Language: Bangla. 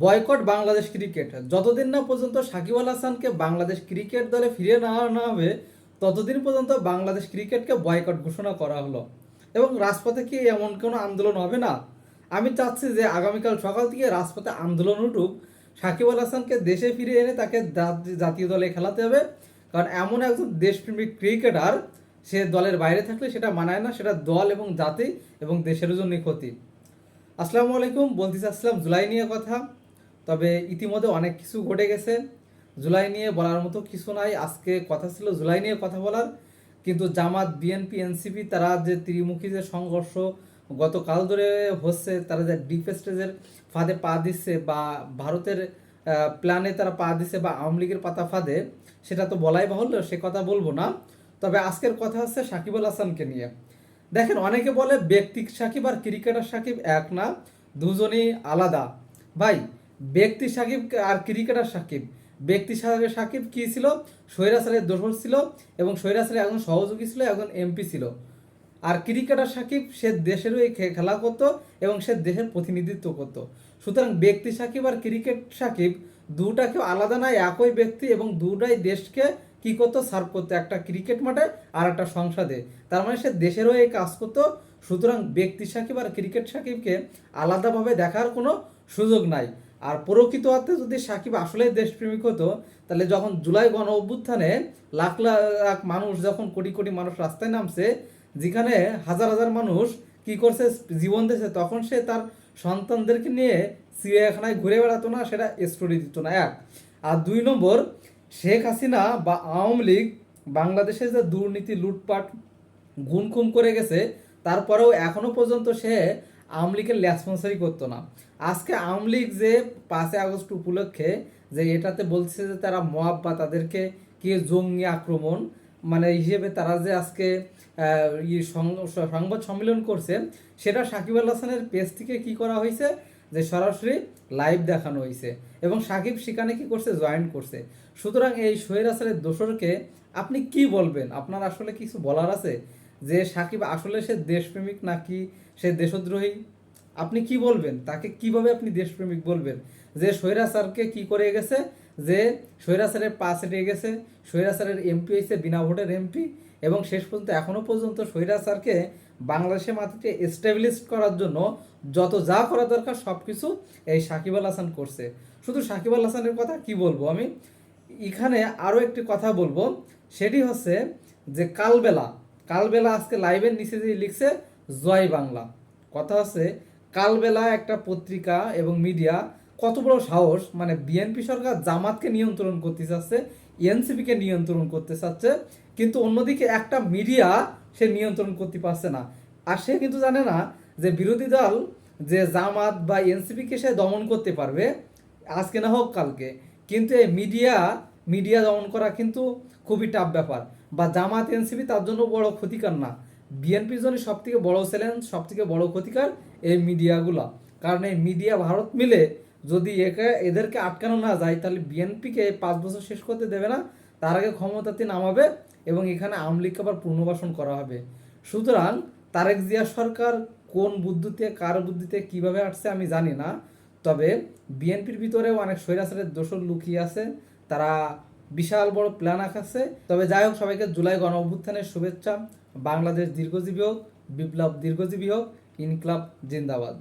Boycott Bangladesh cricket. যতদিন না পর্যন্ত সাকিব আল হাসানকে বাংলাদেশ ক্রিকেট দলে ফিরিয়ে নেওয়া না হবে ততদিন পর্যন্ত বাংলাদেশ ক্রিকেটকে বয়কট ঘোষণা করা হলো। এবং রাজপথে কি এমন কোনো আন্দোলন হবে না? আমি চাচ্ছি যে আগামীকাল সকাল থেকে রাজপথে আন্দোলন উঠুক, সাকিব আল হাসানকে দেশে ফিরিয়ে এনে তাকে জাতীয় দলে খেলাতে হবে। কারণ এমন একজন দেশপ্রেমিক ক্রিকেটার, সে দলের বাইরে থাকলে সেটা মানায় না, সেটা দল এবং জাতি এবং দেশের জন্যই ক্ষতি। আসসালামু আলাইকুম, বলতে চাচ্ছিলাম জুলাই নিয়ে কথা। তবে ইতিমধ্যে অনেক কিছু ঘটে গেছে, জুলাই নিয়ে বলার মতো কিছু নাই। আজকে কথা ছিল জুলাই নিয়ে কথা বলার, কিন্তু জামাত, বিএনপি, এনসিপি তারা যে ত্রিমুখী যে সংঘর্ষ গতকাল ধরে হচ্ছে, তারা যে ডিপ স্টেজের ফাঁদে পা দিচ্ছে বা ভারতের প্ল্যানে তারা পা দিচ্ছে বা আওয়ামী লীগের পাতা ফাঁদে, সেটা তো বলাই বাহুল্য, সে কথা বলবো না। তবে আজকের কথা হচ্ছে সাকিব আল হাসানকে নিয়ে। দেখেন, অনেকে বলে ব্যক্তি সাকিব আর ক্রিকেটার সাকিব এক না, দুজনেই আলাদা। ভাই, ব্যক্তি সাকিব আর ক্রিকেটার সাকিব, ব্যক্তি সাকিব কি ছিল? স্বৈরাচারের দোসর ছিল এবং স্বৈরাচারের একজন সহযোগী ছিল, একজন এমপি ছিল। আর ক্রিকেটার সাকিব, সে দেশের হয়ে খেলা করতো এবং সে দেশের প্রতিনিধিত্ব করতো। সুতরাং ব্যক্তি সাকিব আর ক্রিকেট সাকিব দুটা কেউ আলাদা নয়, একই ব্যক্তি এবং দুটাই দেশকে কি করতো, সার্ভ করতো, একটা ক্রিকেট মাঠে আর একটা সংসদে। তার মানে সে দেশের হয়ে কাজ করতো। সুতরাং ব্যক্তি সাকিব আর ক্রিকেট সাকিবকে আলাদাভাবে দেখার কোনো সুযোগ নাই। আর প্রকৃত অর্থে যদি সাকিব আসলে দেশপ্রেমিক হতো, তাহলে যখন জুলাই গণ অভ্যুত্থানে লাখ লাখ মানুষ, যখন কোটি কোটি মানুষ রাস্তায় নামছে, যেখানে হাজার হাজার মানুষ কি করছে, জীবন দিয়েছে, তখন সে তার সন্তানদেরকে নিয়ে চিড়িয়াখানায় ঘুরে বেড়াতো না, সেটা স্টোরি দিত না। এক আর দুই নম্বর, শেখ হাসিনা বা আওয়ামী লীগ বাংলাদেশে যে দুর্নীতি, লুটপাট, গুমখুম করে গেছে, তারপরেও এখনো পর্যন্ত সে আওয়ামী লীগের রেসপন্সারি করতো না। আজকে আওয়ামী লীগ যে 5ই আগস্ট উপলক্ষে যে এটাতে বলছে যে তারা মব বা তাদেরকে কি জঙ্গি আক্রমণ মানে হিসেবে তারা যে আজকে সংবাদ সম্মেলন করছে, সেটা সাকিব আল হাসানের পেজ থেকে কি করা হয়েছে, যে সরাসরি লাইভ দেখানো হয়েছে এবং সাকিব সেখানে কি করছে, জয়েন করছে। সুতরাং এই স্বৈরাচারের দোসরকে আপনি কি বলবেন? আপনার আসলে কিছু বলার আছে যে সাকিব আসলে সে দেশপ্রেমিক নাকি সে দেশদ্রোহী? আপনি কি বলবেন? তাকে কিভাবে আপনি দেশপ্রেমিক বলবেন? যে স্বৈরাচারকে কি করে গেছে, যে স্বৈরাচারের পা ছেটে গেছে, স্বৈরাচারের এমপি হয়েছে বিনা ভোটের এমপি, এবং শেষ পর্যন্ত এখনো পর্যন্ত স্বৈরাচারকে বাংলাদেশের মাটিতে এস্টাবলিশ করার জন্য যত যা করা দরকার সব কিছু এই সাকিব আল হাসান করছে। শুধু সাকিব আল হাসানের কথা কি বলবো আমি, এখানে আরও একটি কথা বলবো, সেটি হচ্ছে যে কালবেলা কালবেলা আজকে লাইভের নিচে যে লিখছে জয় বাংলা। কথা হচ্ছে, কালবেলা একটা পত্রিকা এবং মিডিয়া কত বড় সাহস, মানে বিএনপি সরকার জামাতকে নিয়ন্ত্রণ করতে চাচ্ছে, এনসিপিকে নিয়ন্ত্রণ করতে চাচ্ছে, কিন্তু অন্যদিকে একটা মিডিয়া সে নিয়ন্ত্রণ করতে পারছে না। আর সে কিন্তু জানে না যে বিরোধী দল যে জামাত বা এনসিপিকে সে দমন করতে পারবে আজকে না হোক কালকে, কিন্তু এই মিডিয়া দমন করা কিন্তু খুবই টাফ ব্যাপার। বা জামাত, এনসিপি তার জন্য বড় ক্ষতিকার না, বিএনপির জন্য সব থেকে বড় চ্যালেঞ্জ, সব থেকে বড় ক্ষতিকার এই মিডিয়াগুলো। কারণ এই মিডিয়া ভারত মিলে যদি এদেরকে আটকানো না যায়, তাহলে বিএনপিকে 5 বছর শেষ করতে দেবে না, তার আগে ক্ষমতাতে নামাবে এবং এখানে আওয়ামী লীগকে আবার পুনর্বাসন করা হবে। সুতরাং তারেক জিয়া সরকার কোন বুদ্ধিতে, কার বুদ্ধিতে কিভাবে আসছে আমি জানি না। তবে বিএনপির ভিতরেও অনেক স্বৈরাচারের দোসর লুকিয়ে আছে, তারা বিশাল বড় প্ল্যান আঁকাচ্ছে। তবে যাই হোক, সবাইকে জুলাই গণ অভ্যুত্থানের শুভেচ্ছা। বাংলাদেশ দীর্ঘজীবী হোক, বিপ্লব দীর্ঘজীবী হোক, ইনকলাব জিন্দাবাদ।